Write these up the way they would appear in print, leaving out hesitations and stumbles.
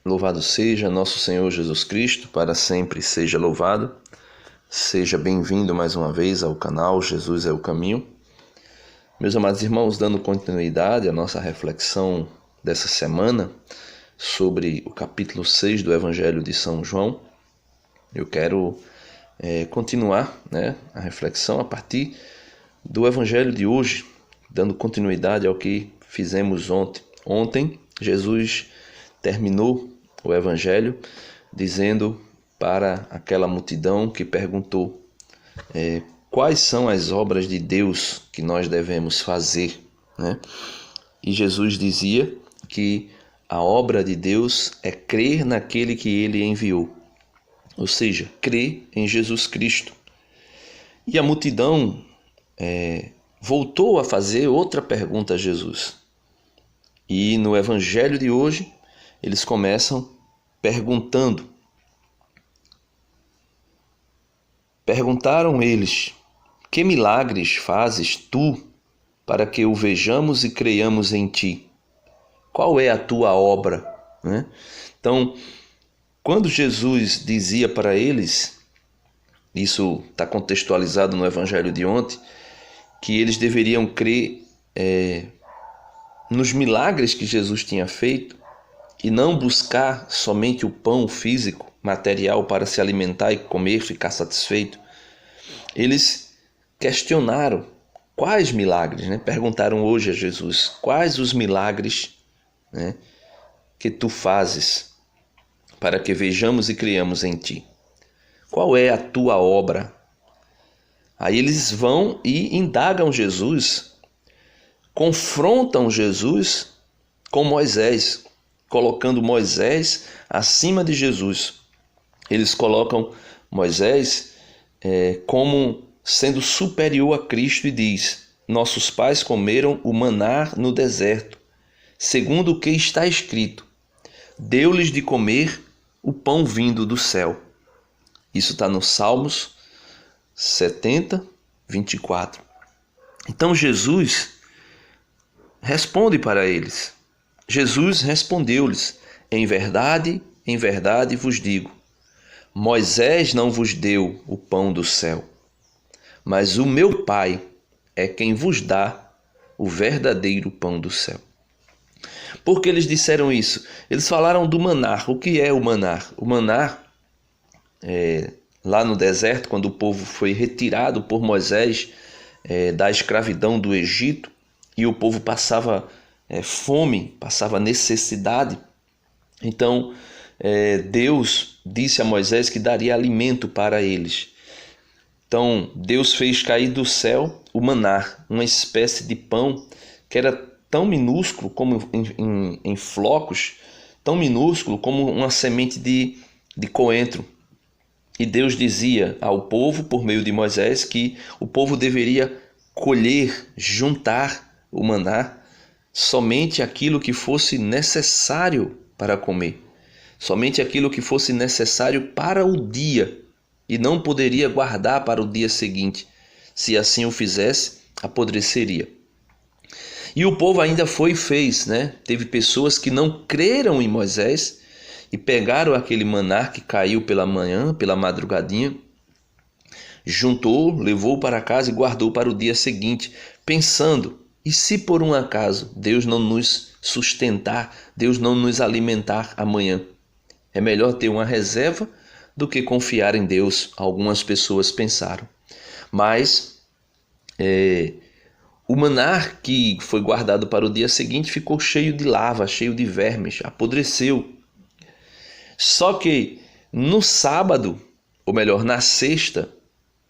Louvado seja nosso Senhor Jesus Cristo, para sempre seja louvado. Seja bem-vindo mais uma vez ao canal Jesus é o Caminho. Meus amados irmãos, dando continuidade à nossa reflexão dessa semana sobre o capítulo 6 do Evangelho de São João, eu quero continuar a reflexão a partir do Evangelho de hoje, dando continuidade ao que fizemos ontem. Ontem, Jesus terminou o Evangelho dizendo para aquela multidão que perguntou quais são as obras de Deus que nós devemos fazer, E Jesus dizia que a obra de Deus é crer naquele que Ele enviou, ou seja, crer em Jesus Cristo. E a multidão voltou a fazer outra pergunta a Jesus. E no Evangelho de hoje, eles começam perguntando. Perguntaram eles: que milagres fazes tu para que o vejamos e creiamos em ti? Qual é a tua obra? Então, quando Jesus dizia para eles, isso está contextualizado no Evangelho de ontem, que eles deveriam crer nos milagres que Jesus tinha feito e não buscar somente o pão físico, material para se alimentar e comer, ficar satisfeito. Eles questionaram quais milagres, Perguntaram hoje a Jesus: quais os milagres que tu fazes para que vejamos e criamos em ti? Qual é a tua obra? Aí eles vão e indagam Jesus, confrontam Jesus com Moisés, colocando Moisés acima de Jesus. Eles colocam Moisés como sendo superior a Cristo e diz: nossos pais comeram o maná no deserto, segundo o que está escrito, deu-lhes de comer o pão vindo do céu. Isso está no Salmos 70, 24. Então Jesus responde para eles. Jesus respondeu-lhes: em verdade vos digo, Moisés não vos deu o pão do céu, mas o meu Pai é quem vos dá o verdadeiro pão do céu. Por que eles disseram isso? Eles falaram do maná. O que é o maná? O maná, lá no deserto, quando o povo foi retirado por Moisés da escravidão do Egito, e o povo passava fome, passava necessidade. Então, Deus disse a Moisés que daria alimento para eles. Então, Deus fez cair do céu o maná, uma espécie de pão que era tão minúsculo, como em flocos, tão minúsculo como uma semente de coentro. E Deus dizia ao povo, por meio de Moisés, que o povo deveria colher, juntar o maná, somente aquilo que fosse necessário para comer, somente aquilo que fosse necessário para o dia, e não poderia guardar para o dia seguinte. Se assim o fizesse, apodreceria. E o povo ainda foi e fez, Teve pessoas que não creram em Moisés e pegaram aquele maná que caiu pela manhã, pela madrugadinha, juntou, levou para casa e guardou para o dia seguinte, pensando: e se por um acaso Deus não nos sustentar, Deus não nos alimentar amanhã? É melhor ter uma reserva do que confiar em Deus, algumas pessoas pensaram. Mas o maná que foi guardado para o dia seguinte ficou cheio de lava, cheio de vermes, apodreceu. Só que no sábado, ou melhor, na sexta,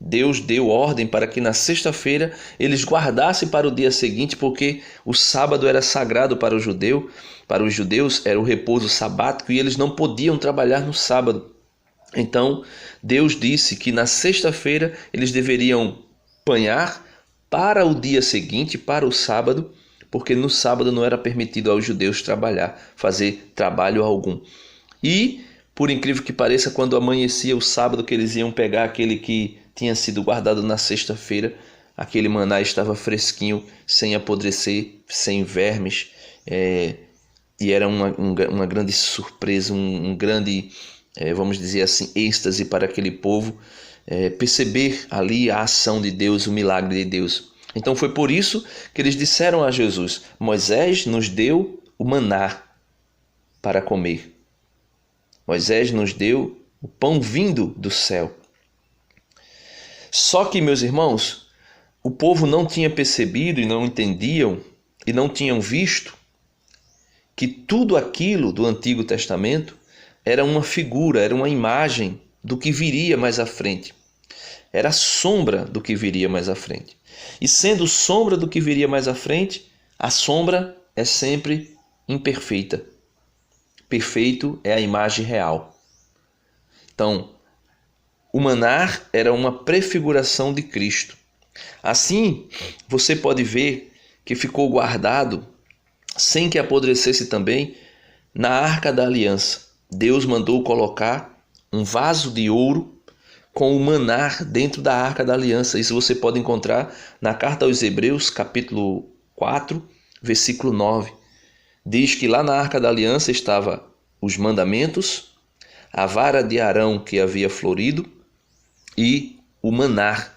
Deus deu ordem para que na sexta-feira eles guardassem para o dia seguinte, porque o sábado era sagrado para os judeus era o repouso sabático e eles não podiam trabalhar no sábado. Então Deus disse que na sexta-feira eles deveriam apanhar para o dia seguinte, para o sábado, porque no sábado não era permitido aos judeus trabalhar, fazer trabalho algum. E, por incrível que pareça, quando amanhecia o sábado, que eles iam pegar aquele que tinha sido guardado na sexta-feira, aquele maná estava fresquinho, sem apodrecer, sem vermes, E era uma grande surpresa, um grande, vamos dizer assim, êxtase para aquele povo, perceber ali a ação de Deus, o milagre de Deus. Então foi por isso que eles disseram a Jesus: Moisés nos deu o maná para comer. Moisés nos deu o pão vindo do céu. Só que, meus irmãos, o povo não tinha percebido e não entendiam e não tinham visto que tudo aquilo do Antigo Testamento era uma figura, era uma imagem do que viria mais à frente. Era a sombra do que viria mais à frente. E sendo sombra do que viria mais à frente, a sombra é sempre imperfeita. Perfeito é a imagem real. Então, o maná era uma prefiguração de Cristo. Assim, você pode ver que ficou guardado, sem que apodrecesse também, na Arca da Aliança. Deus mandou colocar um vaso de ouro com o maná dentro da Arca da Aliança. Isso você pode encontrar na Carta aos Hebreus, capítulo 4, versículo 9. Diz que lá na Arca da Aliança estava os mandamentos, a vara de Arão que havia florido e o maná.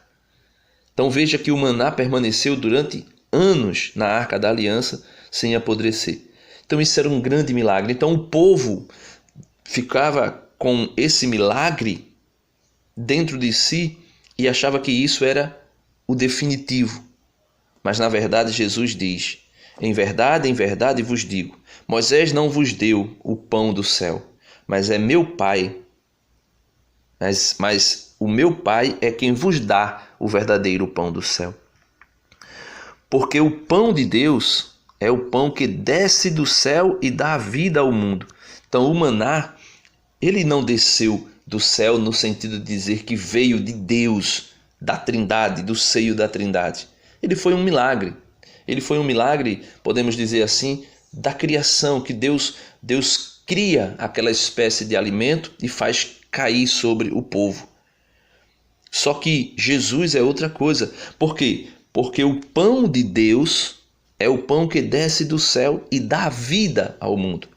Então veja que o maná permaneceu durante anos na Arca da Aliança sem apodrecer. Então isso era um grande milagre. Então o povo ficava com esse milagre dentro de si e achava que isso era o definitivo. Mas na verdade Jesus diz: em verdade vos digo, Moisés não vos deu o pão do céu, mas é meu Pai. Mas o meu Pai é quem vos dá o verdadeiro pão do céu. Porque o pão de Deus é o pão que desce do céu e dá vida ao mundo. Então o maná, ele não desceu do céu no sentido de dizer que veio de Deus, da Trindade, do seio da Trindade. Ele foi um milagre. Ele foi um milagre, podemos dizer assim, da criação, que Deus cria aquela espécie de alimento e faz cair sobre o povo. Só que Jesus é outra coisa. Por quê? Porque o pão de Deus é o pão que desce do céu e dá vida ao mundo.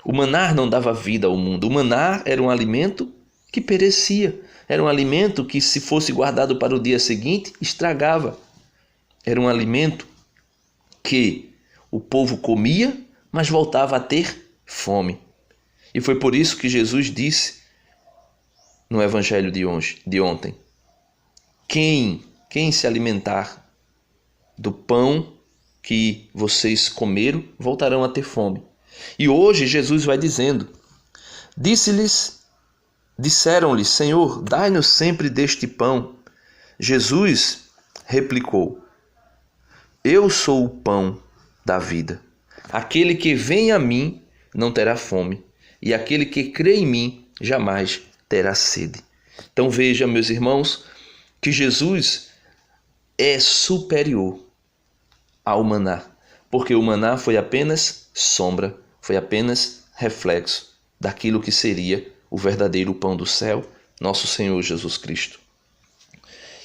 O maná não dava vida ao mundo. O maná era um alimento que perecia. Era um alimento que, se fosse guardado para o dia seguinte, estragava. Era um alimento que o povo comia, mas voltava a ter fome. E foi por isso que Jesus disse no Evangelho de ontem: quem se alimentar do pão que vocês comeram, voltarão a ter fome. E hoje Jesus vai dizendo: disseram-lhe, Senhor, dai-nos sempre deste pão. Jesus replicou: eu sou o pão da vida. Aquele que vem a mim não terá fome, e aquele que crê em mim jamais terá sede. Então veja, meus irmãos, que Jesus é superior ao maná, porque o maná foi apenas sombra, foi apenas reflexo daquilo que seria o verdadeiro pão do céu, nosso Senhor Jesus Cristo.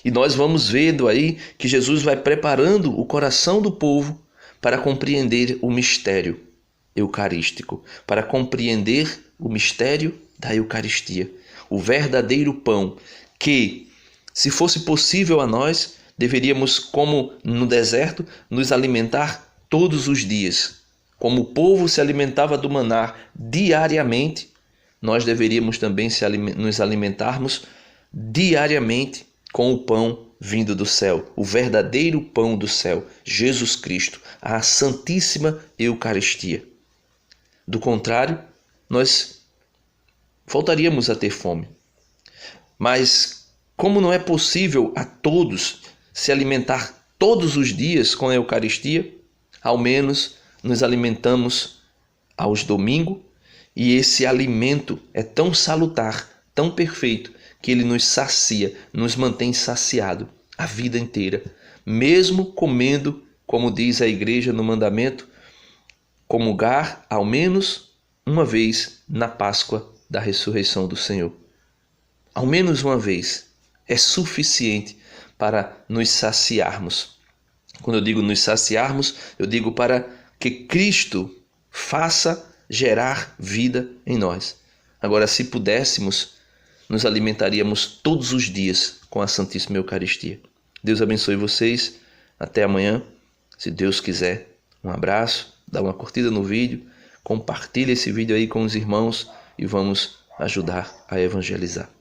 E nós vamos vendo aí que Jesus vai preparando o coração do povo para compreender o mistério eucarístico, para compreender o mistério da Eucaristia, o verdadeiro pão que, se fosse possível a nós, deveríamos, como no deserto, nos alimentar todos os dias. Como o povo se alimentava do maná diariamente, nós deveríamos também nos alimentarmos diariamente com o pão vindo do céu, o verdadeiro pão do céu, Jesus Cristo, a Santíssima Eucaristia. Do contrário, nós voltaríamos a ter fome. Mas como não é possível a todos se alimentar todos os dias com a Eucaristia, ao menos nos alimentamos aos domingos, e esse alimento é tão salutar, tão perfeito, que ele nos sacia, nos mantém saciado a vida inteira, mesmo comendo, como diz a igreja no mandamento, comungar ao menos uma vez na Páscoa da ressurreição do Senhor. Ao menos uma vez é suficiente para nos saciarmos. Quando eu digo nos saciarmos, eu digo para que Cristo faça gerar vida em nós. Agora, se pudéssemos, nos alimentaríamos todos os dias com a Santíssima Eucaristia. Deus abençoe vocês. Até amanhã, se Deus quiser. Um abraço, dá uma curtida no vídeo, compartilhe esse vídeo aí com os irmãos e vamos ajudar a evangelizar.